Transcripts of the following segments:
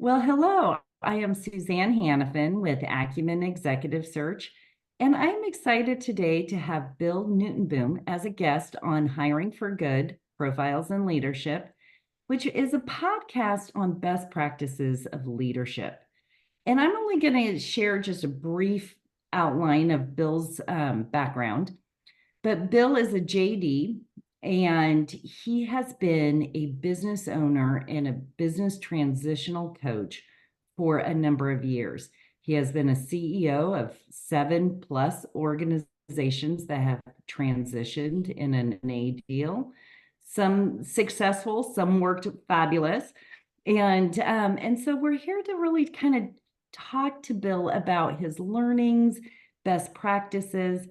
Well, hello. I am Suzanne Hannafin with Acumen Executive Search, and I'm excited today to have Bill Nootenboom as a guest on Hiring for Good Profiles in Leadership, which is a podcast on best practices of leadership. And I'm only going to share just a brief outline of Bill's background. But Bill is a JD, and he has been a business owner and a business transitional coach for a number of years. He has been a CEO of 7+ organizations that have transitioned in an A deal. Some successful, some worked fabulous. And so we're here to really kind of talk to Bill about his learnings, best practices,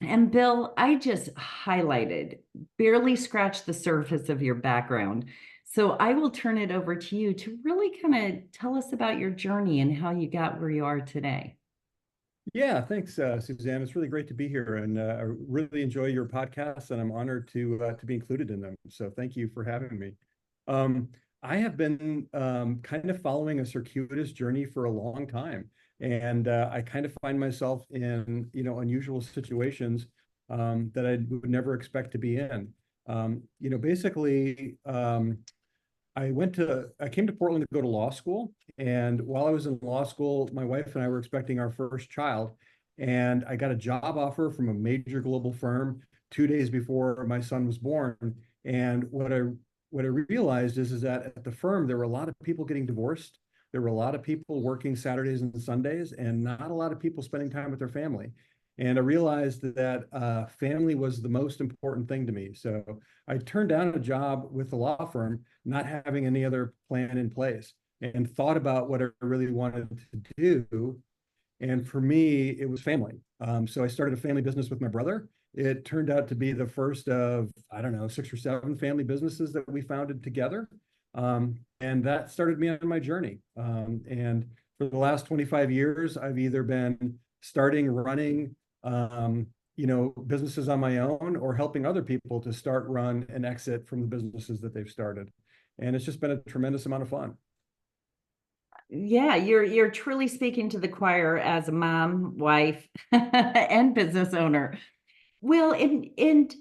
and Bill, I just highlighted, barely scratched the surface of your background. So I will turn it over to you to really kind of tell us about your journey and how you got where you are today. Yeah, thanks, Suzanne. It's really great to be here, and I really enjoy your podcasts, and I'm honored to be included in them. So thank you for having me. Um, I have been kind of following a circuitous journey for a long time, and I kind of find myself in unusual situations that I would never expect to be in. Basically, I came to Portland to go to law school. And while I was in law school, my wife and I were expecting our first child. And I got a job offer from a major global firm 2 days before my son was born. And what I realized is that at the firm, there were a lot of people getting divorced. There were a lot of people working Saturdays and Sundays, and not a lot of people spending time with their family. And I realized that family was the most important thing to me. So I turned down a job with the law firm, not having any other plan in place, and thought about what I really wanted to do. And for me, it was family. So I started a family business with my brother. It turned out to be the first of, I don't know, 6 or 7 family businesses that we founded together. And that started me on my journey. And for the last 25 years, I've either been starting, running, businesses on my own, or helping other people to start, run, and exit from the businesses that they've started. And it's just been a tremendous amount of fun. Yeah, you're truly speaking to the choir as a mom, wife, and business owner. Well, and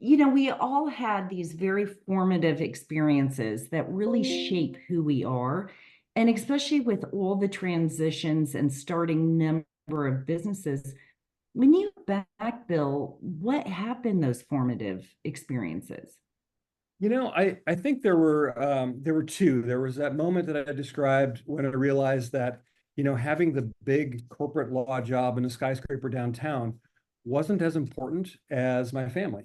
we all had these very formative experiences that really shape who we are. And especially with all the transitions and starting number of businesses, when you look back, Bill, what happened those formative experiences? I think there were two. There was that moment that I described when I realized that, having the big corporate law job in a skyscraper downtown wasn't as important as my family.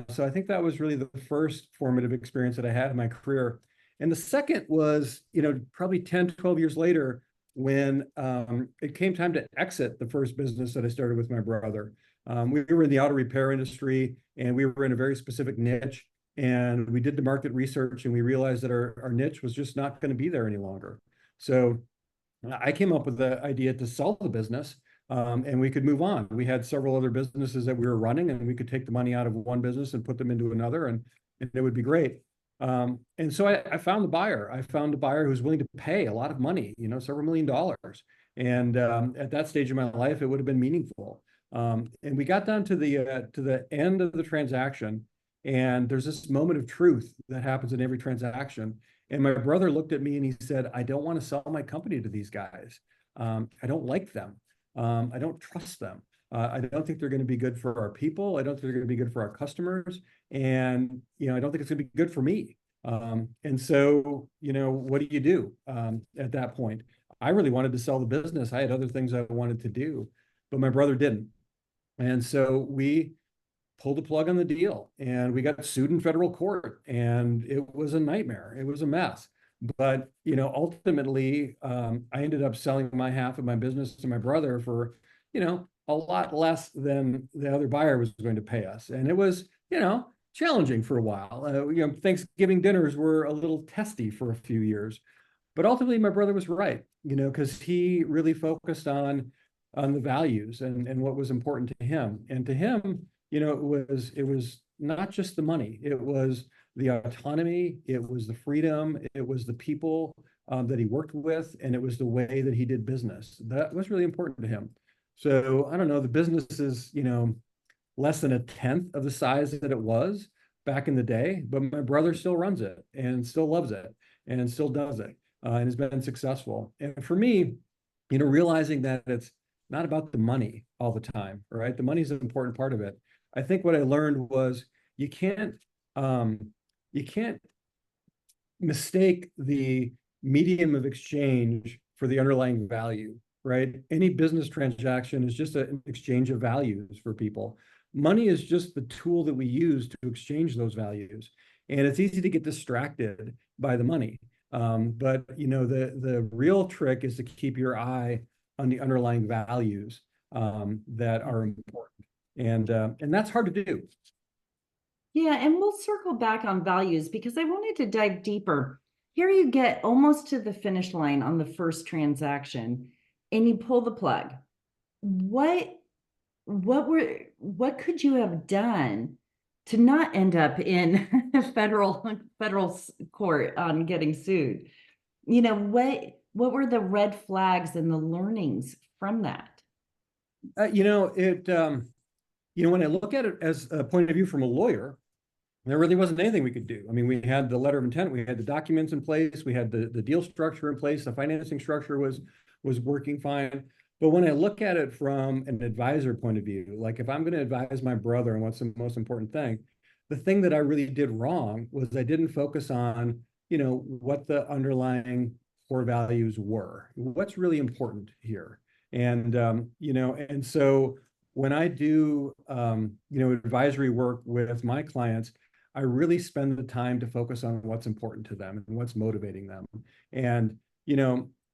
So I think that was really the first formative experience that I had in my career. And the second was, probably 10, 12 years later, when it came time to exit the first business that I started with my brother. We were in the auto repair industry, and we were in a very specific niche. And we did the market research, and we realized that our niche was just not going to be there any longer. So I came up with the idea to sell the business, and we could move on. We had several other businesses that we were running, and we could take the money out of one business and put them into another, and it would be great. And so I found the buyer. I found a buyer who was willing to pay a lot of money, several million dollars. And at that stage of my life, it would have been meaningful. And we got down to the end of the transaction, and there's this moment of truth that happens in every transaction. And my brother looked at me and he said, "I don't want to sell my company to these guys. I don't like them. I don't trust them. I don't think they're going to be good for our people. I don't think they're going to be good for our customers. And, I don't think it's going to be good for me." And so, what do you do at that point? I really wanted to sell the business. I had other things I wanted to do, but my brother didn't. And so we pulled the plug on the deal, and we got sued in federal court, and it was a nightmare. It was a mess. But, ultimately, I ended up selling my half of my business to my brother for, a lot less than the other buyer was going to pay us. And it was, challenging for a while. Thanksgiving dinners were a little testy for a few years, but ultimately my brother was right, because he really focused on the values and what was important to him. And to him, it was not just the money. It was the autonomy. It was the freedom. It was the people. that he worked with, and it was the way that he did business. That was really important to him. So I don't know, the business is, less than a tenth of the size that it was back in the day, but my brother still runs it and still loves it and still does it, and has been successful. And for me, realizing that it's not about the money all the time, right? The money is an important part of it. I think what I learned was you can't um, you can't mistake the medium of exchange for the underlying value, right? Any business transaction is just an exchange of values for people. Money is just the tool that we use to exchange those values. And it's easy to get distracted by the money. But the real trick is to keep your eye on the underlying values that are important. And that's hard to do. Yeah, and we'll circle back on values because I wanted to dive deeper. Here you get almost to the finish line on the first transaction and you pull the plug. What what could you have done to not end up in federal court on getting sued? What were the red flags and the learnings from that? When I look at it as a point of view from a lawyer, there really wasn't anything we could do. I mean, we had the letter of intent, we had the documents in place, we had the deal structure in place, the financing structure was working fine. But when I look at it from an advisor point of view, like if I'm going to advise my brother on what's the most important thing, the thing that I really did wrong was I didn't focus on, what the underlying core values were. What's really important here? And so when I do, advisory work with my clients, I really spend the time to focus on what's important to them and what's motivating them. And,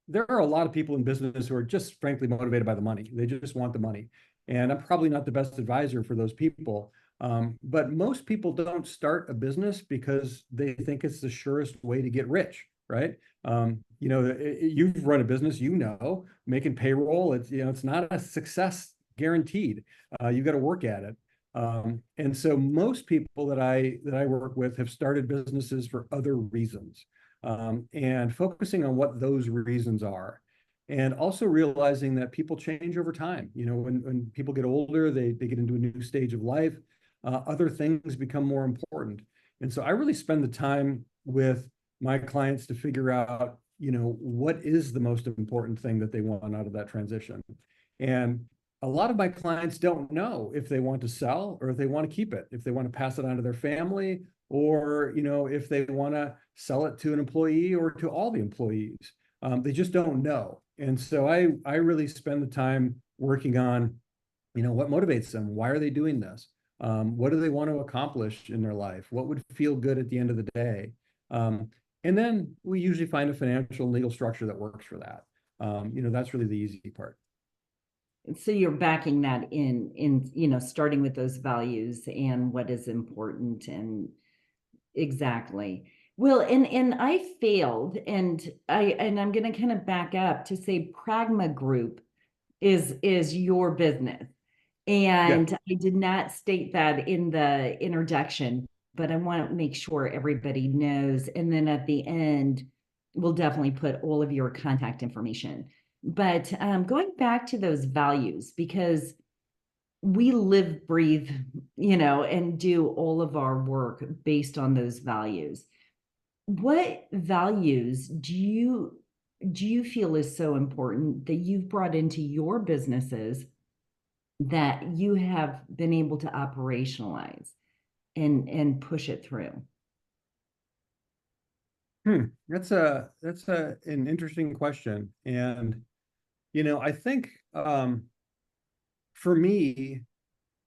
there are a lot of people in business who are just frankly motivated by the money. They just want the money. And I'm probably not the best advisor for those people. But most people don't start a business because they think it's the surest way to get rich, right? You've run a business, making payroll, it's not a success guaranteed. You've got to work at it. And so most people that I work with have started businesses for other reasons, and focusing on what those reasons are, and also realizing that people change over time. When people get older, they get into a new stage of life. Other things become more important, and so I really spend the time with my clients to figure out, what is the most important thing that they want out of that transition. And a lot of my clients don't know if they want to sell or if they want to keep it, if they want to pass it on to their family, or if they want to sell it to an employee or to all the employees. They just don't know. And so I really spend the time working on, what motivates them? Why are they doing this? What do they want to accomplish in their life? What would feel good at the end of the day? And then we usually find a financial and legal structure that works for that. That's really the easy part. So you're backing that starting with those values and what is important, and exactly. Well, and I failed, and I'm going to kind of back up to say Pragma Group is your business. Yeah. And I did not state that in the introduction, but I want to make sure everybody knows. And then at the end, we'll definitely put all of your contact information. But going back to those values, because we live, breathe, and do all of our work based on those values. What values do you feel is so important that you've brought into your businesses that you have been able to operationalize and push it through? That's an interesting question. And, I think for me,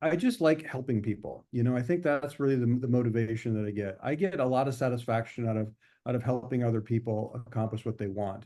I just like helping people. I think that's really the motivation that I get. I get a lot of satisfaction out of helping other people accomplish what they want.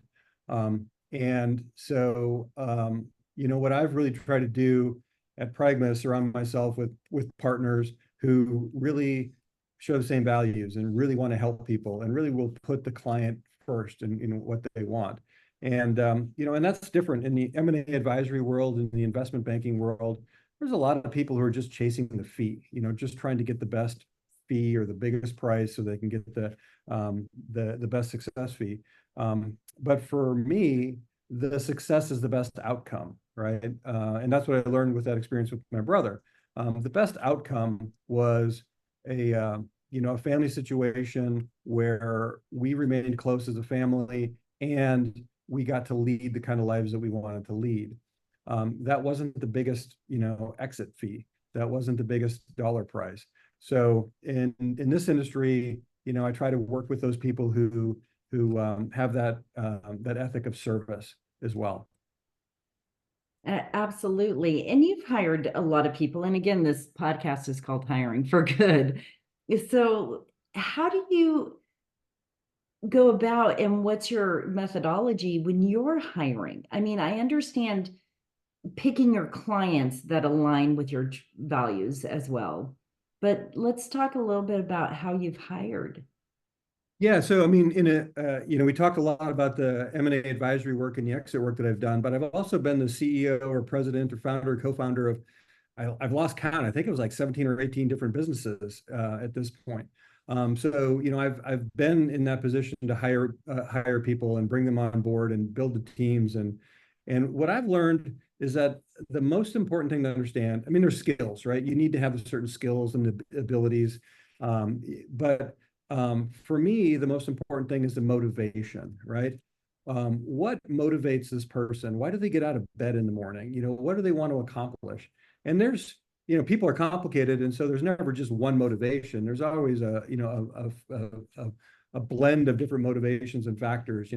And so, what I've really tried to do at Pragma is surround myself with partners who really share the same values and really want to help people and really will put the client first in what they want. And that's different in the M&A advisory world, in the investment banking world. There's a lot of people who are just chasing the fee, just trying to get the best fee or the biggest price so they can get the best success fee. But for me, the success is the best outcome, right? And that's what I learned with that experience with my brother. The best outcome was a a family situation where we remained close as a family and we got to lead the kind of lives that we wanted to lead. That wasn't the biggest, exit fee. That wasn't the biggest dollar prize. So in this industry, I try to work with those people who have that ethic of service as well. Absolutely. And you've hired a lot of people. And again, this podcast is called Hiring for Good. So, how do you go about and what's your methodology when you're hiring? I mean, I understand picking your clients that align with your values as well. But let's talk a little bit about how you've hired. Yeah, so I mean, we talk a lot about the M&A advisory work and the exit work that I've done, but I've also been the CEO or president or founder or co-founder of, I've lost count. I think it was like 17 or 18 different businesses at this point. So I've been in that position to hire people and bring them on board and build the teams, and what I've learned is that the most important thing to understand, I mean, there's skills, right? You need to have certain skills and abilities, but for me, the most important thing is the motivation, right? What motivates this person? Why do they get out of bed in the morning? What do they want to accomplish? And there's, people are complicated, and so there's never just one motivation. There's always a blend of different motivations and factors.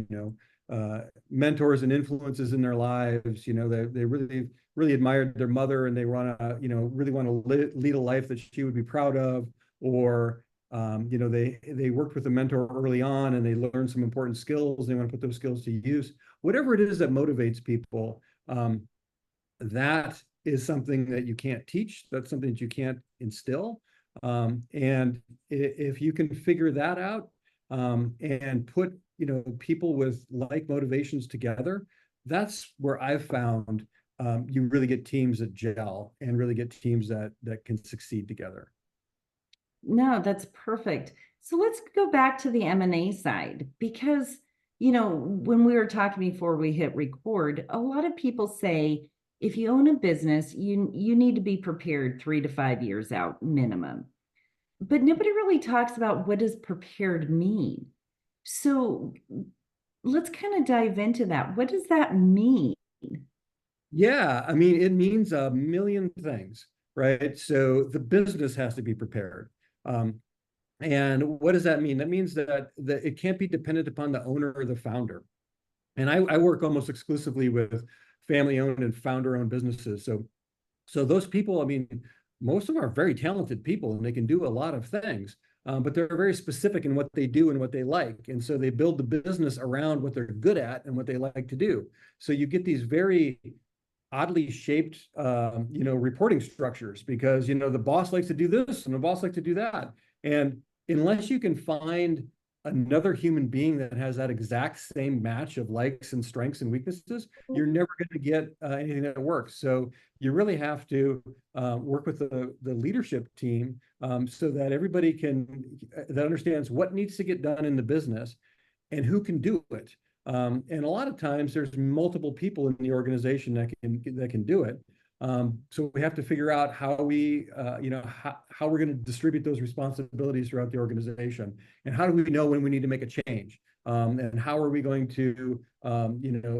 Mentors and influences in their lives. They really admired their mother, and they want to, really want to lead a life that she would be proud of, or they worked with a mentor early on and they learned some important skills. They want to put those skills to use. Whatever it is that motivates people, that is something that you can't teach. That's something that you can't instill. And if you can figure that out, and put, people with like motivations together, that's where I've found you really get teams that gel and really get teams that can succeed together. No, that's perfect. So let's go back to the M&A side because, when we were talking before we hit record, a lot of people say if you own a business, you need to be prepared 3 to 5 years out minimum. But nobody really talks about what does prepared mean. So let's kind of dive into that. What does that mean? Yeah, I mean, it means a million things, right? So the business has to be prepared. And what does that mean? That means that it can't be dependent upon the owner or the founder. And I work almost exclusively with family-owned and founder-owned businesses. So those people, I mean, most of them are very talented people and they can do a lot of things, but they're very specific in what they do and what they like. And so they build the business around what they're good at and what they like to do. So you get these very oddly shaped, reporting structures because, the boss likes to do this and the boss likes to do that. And unless you can find another human being that has that exact same match of likes and strengths and weaknesses, you're never going to get anything that works. So you really have to work with the leadership team so that everybody that understands what needs to get done in the business and who can do it. And a lot of times there's multiple people in the organization that can do it. So we have to figure out how how we're going to distribute those responsibilities throughout the organization, and how do we know when we need to make a change, and how are we going to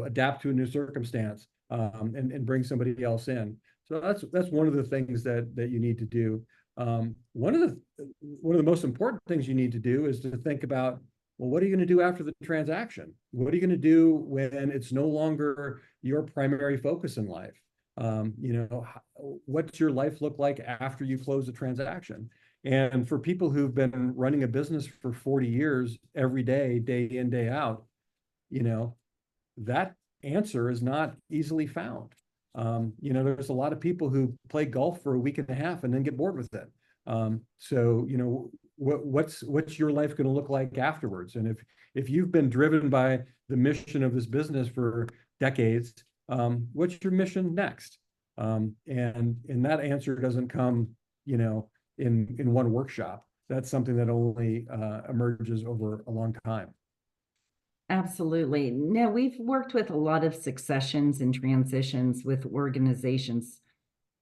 adapt to a new circumstance, and bring somebody else in. So that's one of the things that you need to do. One of the most important things you need to do is to think about, well, what are you going to do after the transaction? What are you going to do when it's no longer your primary focus in life? What's your life look like after you close the transaction? And for people who've been running a business for 40 years, every day, day in, day out, that answer is not easily found. There's a lot of people who play golf for a week and a half and then get bored with it. What's your life going to look like afterwards? And if you've been driven by the mission of this business for decades, what's your mission next? And that answer doesn't come, in one workshop. that's something that only emerges over a long time. Absolutely. No, we've worked with a lot of successions and transitions with organizations.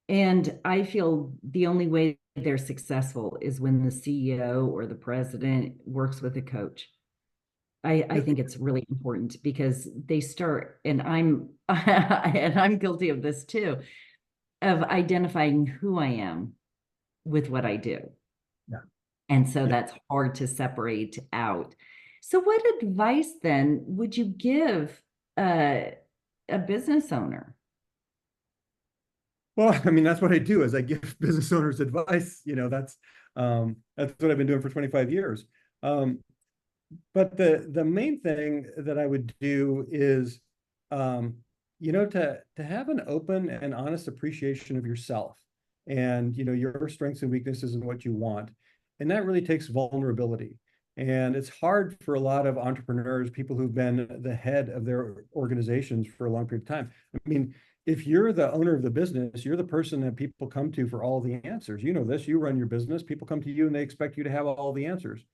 And I feel the only way they're successful is when the CEO or the president works with a coach. I think it's really important because they start, and I'm and I'm guilty of this too, of identifying who I am with what I do. Yeah. And so Yeah. that's hard to separate out. So what advice then would you give a business owner? Well, I mean, that's what I do is I give business owners advice. That's what I've been doing for 25 years. Um, but the main thing that I would do is, to have an open and honest appreciation of yourself and, your strengths and weaknesses and what you want. And that really takes vulnerability. And it's hard for a lot of entrepreneurs, people who've been the head of their organizations for a long period of time. I mean, if you're the owner of the business, you're the person that people come to for all the answers. You know this, you run your business, people come to you and they expect you to have all the answers.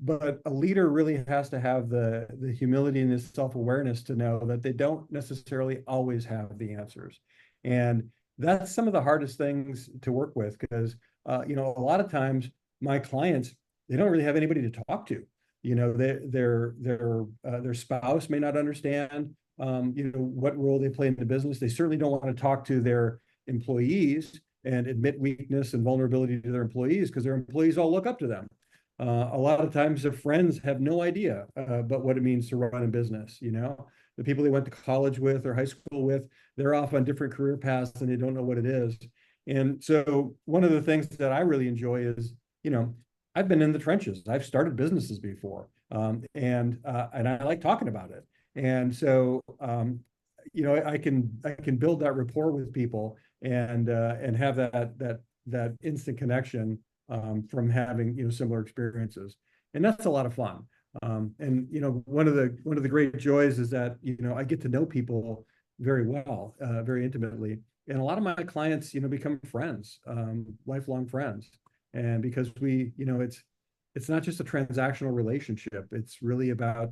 But a leader really has to have the humility and the self-awareness to know that they don't necessarily always have the answers. And that's some of the hardest things to work with because a lot of times my clients, they don't really have anybody to talk to. Their spouse may not understand what role they play in the business. They certainly don't want to talk to their employees and admit weakness and vulnerability to their employees because their employees all look up to them. A lot of times their friends have no idea but what it means to run a business. The people they went to college with or high school with, they're off on different career paths and they don't know what it is. And so one of the things that I really enjoy is, I've been in the trenches. I've started businesses before, and I like talking about it. And so, I can build that rapport with people and have that instant connection from having similar experiences, and that's a lot of fun. And one of the great joys is that I get to know people very well, very intimately, and a lot of my clients become friends, lifelong friends, and because it's not just a transactional relationship. It's really about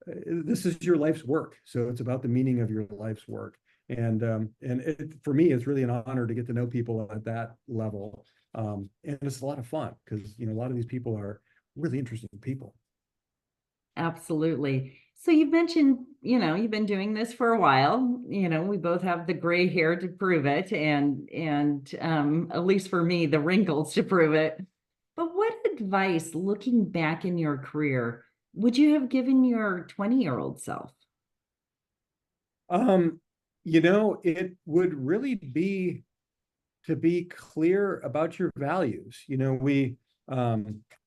this is your life's work, so it's about the meaning of your life's work. And for me, it's really an honor to get to know people at that level. And it's a lot of fun because a lot of these people are really interesting people. Absolutely. So you mentioned, you've been doing this for a while. We both have the gray hair to prove it, and at least for me, the wrinkles to prove it. But what advice, looking back in your career, would you have given your 20-year-old self? Um, it would really be to be clear about your values.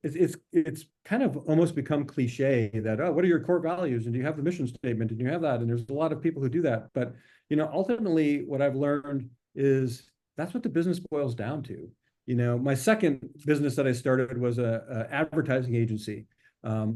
It's kind of almost become cliche that, oh, what are your core values? And do you have the mission statement? And you have that? And there's a lot of people who do that. But ultimately what I've learned is that's what the business boils down to. My second business that I started was a advertising agency.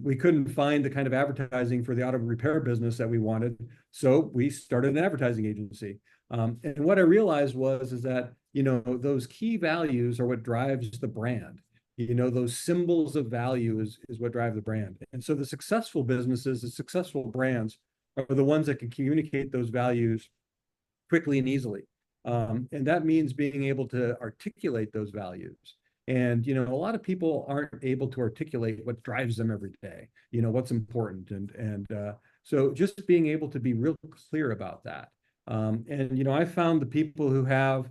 We couldn't find the kind of advertising for the auto repair business that we wanted. So we started an advertising agency. And what I realized is that, those key values are what drives the brand. Those symbols of value is what drive the brand. And so the successful businesses, the successful brands are the ones that can communicate those values quickly and easily. And that means being able to articulate those values. And, a lot of people aren't able to articulate what drives them every day, what's important. So just being able to be real clear about that. And I found the people who have,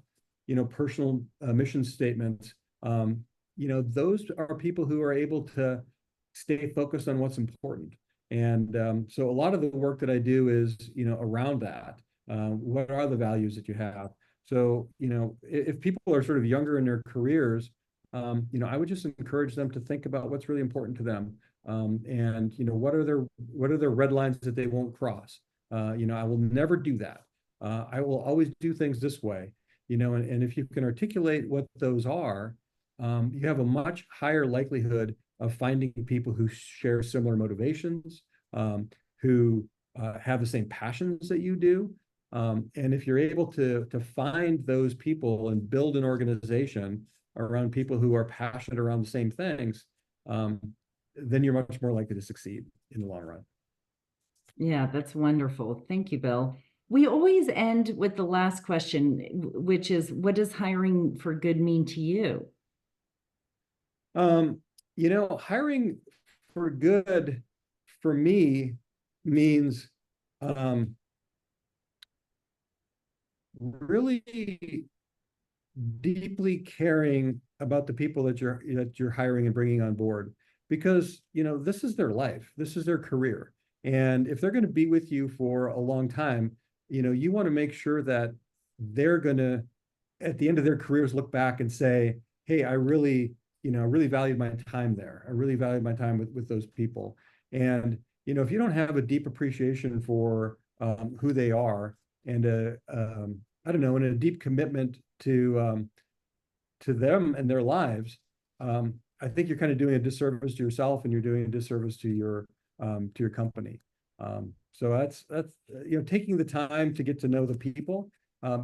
personal mission statements, those are people who are able to stay focused on what's important. And so a lot of the work that I do is, around that. What are the values that you have? So, if people are sort of younger in their careers, I would just encourage them to think about what's really important to them. And, what are their red lines that they won't cross? I will never do that. I will always do things this way, and if you can articulate what those are, you have a much higher likelihood of finding people who share similar motivations, who have the same passions that you do. And if you're able to find those people and build an organization around people who are passionate around the same things, then you're much more likely to succeed in the long run. Yeah, that's wonderful. Thank you, Bill. We always end with the last question, which is, what does hiring for good mean to you? Hiring for good for me means really deeply caring about the people that you're hiring and bringing on board, because this is their life, this is their career, and if they're going to be with you for a long time, you want to make sure that they're going to, at the end of their careers, look back and say, hey, I really valued my time there, I really valued my time with those people. And if you don't have a deep appreciation for who they are, and I don't know, and a deep commitment to them and their lives, I think you're kind of doing a disservice to yourself, and you're doing a disservice to your company. So that's taking the time to get to know the people,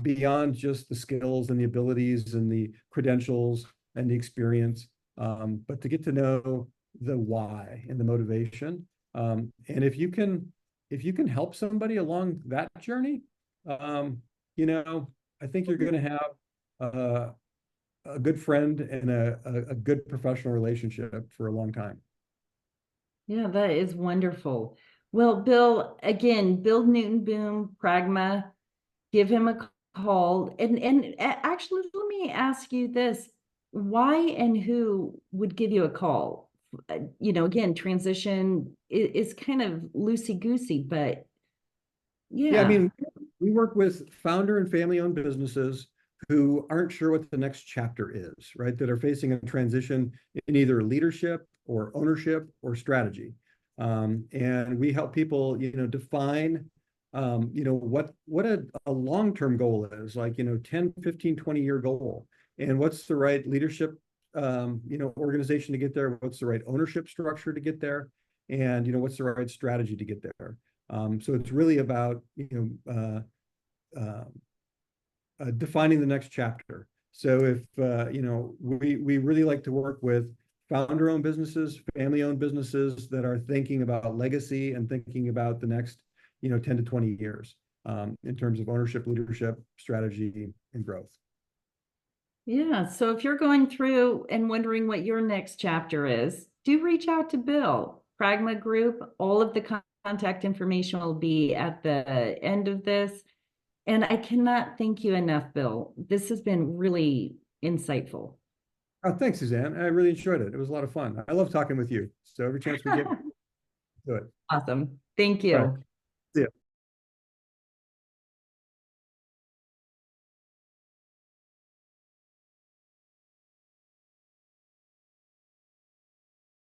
beyond just the skills and the abilities and the credentials and the experience, but to get to know the why and the motivation. And if you can help somebody along that journey, I think you're going to have a good friend and a good professional relationship for a long time. Yeah, that is wonderful. Well, Bill, again, Bill Nootenboom, Pragma, give him a call. Actually, let me ask you this. Why and who would give you a call? Again, transition is kind of loosey-goosey, but Yeah, I yeah. mean, we work with founder and family-owned businesses who aren't sure what the next chapter is, right? That are facing a transition in either leadership or ownership or strategy. And we help people, define, what a long-term goal is, like, 10, 15, 20-year goal. And what's the right leadership, organization to get there? What's the right ownership structure to get there? And, what's the right strategy to get there? So it's really about defining the next chapter. So if we really like to work with founder-owned businesses, family-owned businesses that are thinking about legacy and thinking about the next 10 to 20 years, in terms of ownership, leadership, strategy, and growth. Yeah, so if you're going through and wondering what your next chapter is, do reach out to Bill. Pragma Group, all of the contact information will be at the end of this. And I cannot thank you enough, Bill. This has been really insightful. Oh, thanks, Suzanne. I really enjoyed it. It was a lot of fun. I love talking with you. So every chance we get, do it. Awesome. Thank All right. you.